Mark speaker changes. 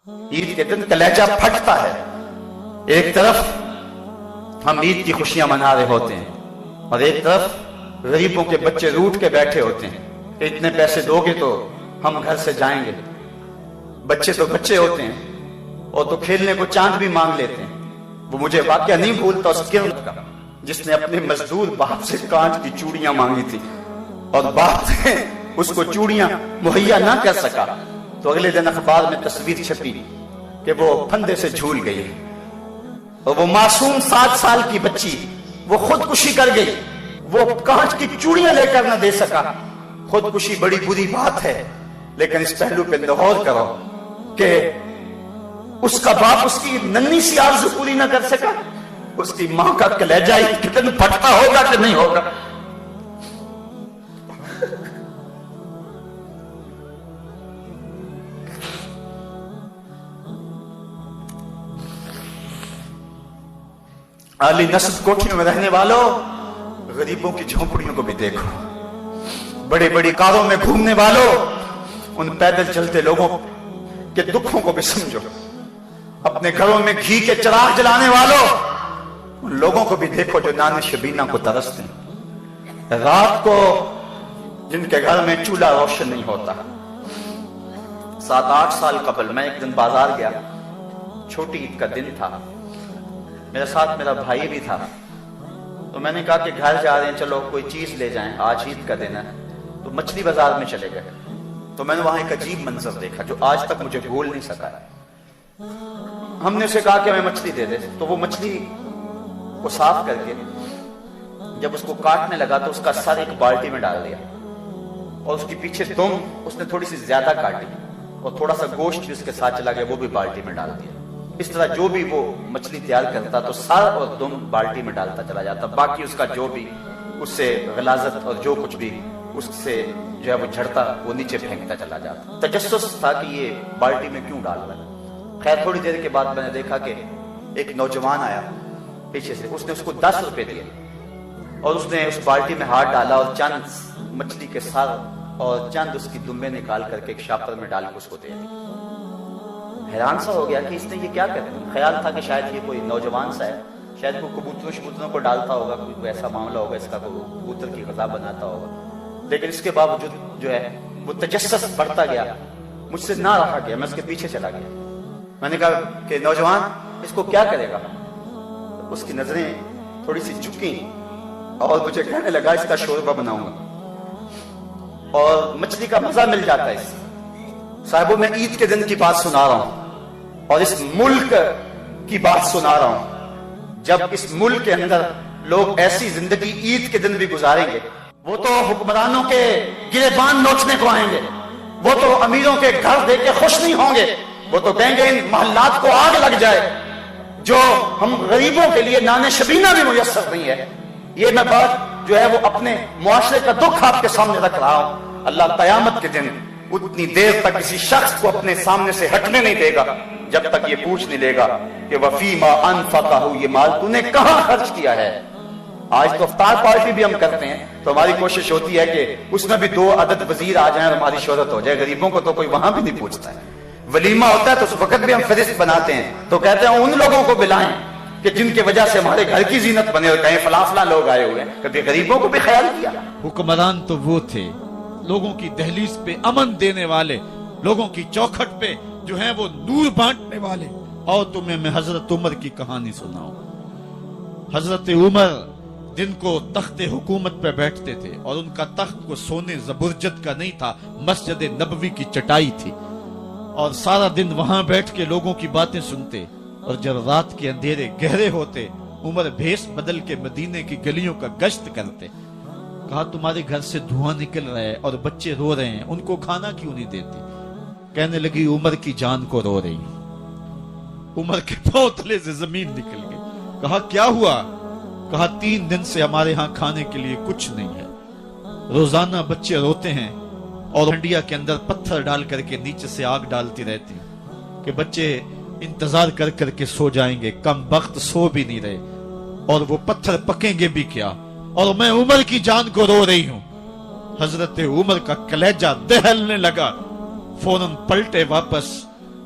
Speaker 1: عید کے دن کلیجہ پھٹتا ہے. ایک طرف ہم عید کی خوشیاں منا رہے ہوتے ہیں اور ایک طرف غریبوں کے بچے روٹ کے بیٹھے ہوتے ہیں کہ اتنے پیسے دو گے تو ہم گھر سے جائیں گے. بچے تو بچے ہوتے ہیں اور تو کھیلنے کو چاند بھی مانگ لیتے ہیں. وہ مجھے واقعہ نہیں بھولتا اس کرد کا جس نے اپنے مزدور باپ سے کانچ کی چوڑیاں مانگی تھی اور باپ نے اس کو چوڑیاں مہیا نہ کر سکا تو اگلے دن اخبار میں تصویر چھپی کہ وہ پھندے سے جھول گئی اور وہ معصوم 7 سال کی بچی وہ خودکشی کر گئی. وہ کانچ کی چوڑیاں لے کر نہ دے سکا. خودکشی بڑی بری بات ہے لیکن اس پہلو پہ غور کرو کہ اس کا باپ اس کی ننھی سی آرزو پوری نہ کر سکا. اس کی ماں کا کلیجہ کتنا پھٹتا ہوگا کہ نہیں ہوگا. اعلی نسب کوٹھیوں میں رہنے والوں غریبوں کی جھونپڑیوں کو بھی دیکھو. بڑی بڑی کاروں میں گھومنے والوں ان پیدل چلتے لوگوں کے دکھوں کو بھی سمجھو. اپنے گھروں میں گھی کے چراغ جلانے والوں ان لوگوں کو بھی دیکھو جو نان شبینہ کو ترستے ہیں. رات کو جن کے گھر میں چولہا روشن نہیں ہوتا. 7-8 سال قبل میں ایک دن بازار گیا. چھوٹی عید کا دن تھا. میرے ساتھ میرا بھائی بھی تھا. تو میں نے کہا کہ گھر جا رہے ہیں چلو کوئی چیز لے جائیں آج عید کا دن ہے. تو مچھلی بازار میں چلے گئے. تو میں نے وہاں ایک عجیب منظر دیکھا جو آج تک مجھے بھول نہیں سکا. ہم نے اسے کہا کہ ہمیں مچھلی دے دے. تو وہ مچھلی کو صاف کر کے جب اس کو کاٹنے لگا تو اس کا سر ایک بالٹی میں ڈال دیا اور اس کے پیچھے دم اس نے تھوڑی سی زیادہ کاٹی اور تھوڑا سا گوشت بھی اس کے ساتھ چلا گیا وہ بھی بالٹی میں ڈال دیا. اس طرح جو بھی وہ مچھلی تیار کرتا تو سر اور دم بالٹی میں ڈالتا چلا جاتا. باقی اس کا جو بھی اس سے غلاظت اور جو کچھ بھی اس سے جو ہے وہ جھڑتا وہ نیچے پھینکتا چلا جاتا. تجسس تھا کہ یہ بالٹی میں کیوں ڈال رہا ہے. خیر تھوڑی دیر کے بعد میں نے دیکھا کہ ایک نوجوان آیا پیچھے سے. اس نے اس کو 10 روپے دیے اور اس نے اس بالٹی میں ہاتھ ڈالا اور چند مچھلی کے سر اور چند اس کی دمبے نکال کر کے ایک شاپر میں ڈال کے اس کو دے دی. حیران سا ہو گیا کہ اس نے یہ کیا کر دیا. خیال تھا کہ شاید یہ کوئی نوجوان سا ہے شاید وہ کبوتروں کو ڈالتا ہوگا کوئی ایسا معاملہ ہوگا اس کا کوئی کبوتر کی غذا بناتا ہوگا. لیکن اس کے باوجود جو ہے وہ تجسس بڑھتا گیا. مجھ سے نہ رہا گیا. میں اس کے پیچھے چلا گیا. میں نے کہا کہ نوجوان اس کو کیا کرے گا. اس کی نظریں تھوڑی سی جھکیں اور مجھے کہنے لگا اس کا شوربہ بناؤں گا اور مچھلی کا مزہ مل جاتا ہے اس سے. صاحبوں میں عید کے دن کی بات سنا رہا ہوں اور اس ملک کی بات سنا رہا ہوں. جب اس ملک کے اندر لوگ ایسی زندگی عید کے دن بھی گزاریں گے وہ تو حکمرانوں کے گریبان نوچنے کو آئیں گے. وہ تو امیروں کے گھر دیکھ کے خوش نہیں ہوں گے. وہ تو کہیں گے ان محلات کو آگ لگ جائے جو ہم غریبوں کے لیے نان شبینہ بھی میسر نہیں ہے. یہ میں بات جو ہے وہ اپنے معاشرے کا دکھ آپ کے سامنے رکھ رہا ہوں. اللہ قیامت کے دن اتنی دیر تک کسی شخص کو اپنے سامنے سے ہٹنے نہیں دے گا جب تک یہ پوچھ نہیں لے گا کہ وفیما انفقہ یہ مال تو نے کہاں خرچ کیا ہے. آج تو افطار پارٹی بھی ہم کرتے ہیں تو ہماری کوشش ہوتی ہے کہ اس میں بھی 2 عدد وزیر آ جائیں اور ہماری شہرت ہو جائے. غریبوں کو تو کوئی وہاں بھی نہیں پوچھتا ہے. ولیمہ ہوتا ہے تو اس وقت بھی ہم فہرست بناتے ہیں تو کہتے ہیں ان لوگوں کو بلائیں کہ جن کی وجہ سے ہمارے گھر کی زینت بنے اور کہیں فلاں فلاں لوگ آئے ہوئے ہیں. کبھی غریبوں کو بھی خیال کیا.
Speaker 2: حکمران تو وہ تھے لوگوں کی دہلیز پہ امن دینے والے, لوگوں کی چوکھٹ پہ جو ہیں وہ نور بانٹنے والے. اور تمہیں میں حضرت عمر کی کہانی سناؤں. حضرت عمر جن کو تخت حکومت پہ بیٹھتے تھے اور ان کا تخت کو سونے زبرجد کا نہیں تھا, مسجد نبوی کی چٹائی تھی اور سارا دن وہاں بیٹھ کے لوگوں کی باتیں سنتے. اور جب رات کے اندھیرے گہرے ہوتے عمر بھیس بدل کے مدینے کی گلیوں کا گشت کرتے. کہا تمہارے گھر سے دھواں نکل رہا ہے اور بچے رو رہے ہیں, ان کو کھانا کیوں نہیں دیتے. کہنے لگی عمر کی جان کو رو رہی. عمر کے پاؤں تلے سے زمین نکل گئی. کہا کیا ہوا. کہا 3 دن سے ہمارے ہاں کھانے کے لیے کچھ نہیں ہے. روزانہ بچے روتے ہیں اور ہنڈیا کے اندر پتھر ڈال کر کے نیچے سے آگ ڈالتی رہتی کہ بچے انتظار کر کر کے سو جائیں گے. کم وقت سو بھی نہیں رہے اور وہ پتھر پکیں گے بھی کیا, اور میں عمر کی جان کو رو رہی ہوں. حضرت عمر کا کلیجہ دہلنے لگا. فوراً پلٹے واپس